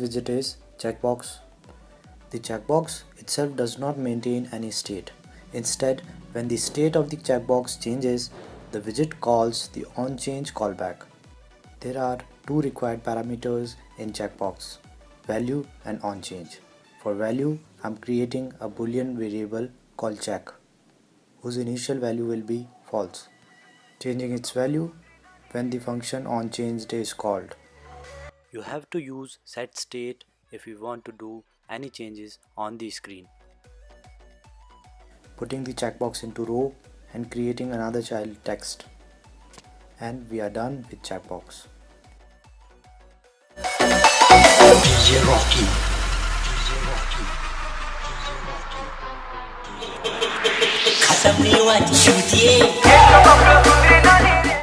widget is CheckBox. The checkbox itself does not maintain any state. Instead, when the state of the checkbox changes, the widget calls the onChange callback. There are two required parameters in checkbox: value and onChange. For value, I'm creating a boolean variable called check, whose initial value will be false, changing its value when the function onChanged is called. You have to use setState if you want to do any changes on the screen. Putting the checkbox into row and creating another child text. And we are done with checkbox. DJ Rocky. खत्म नहीं हुआ छूटिए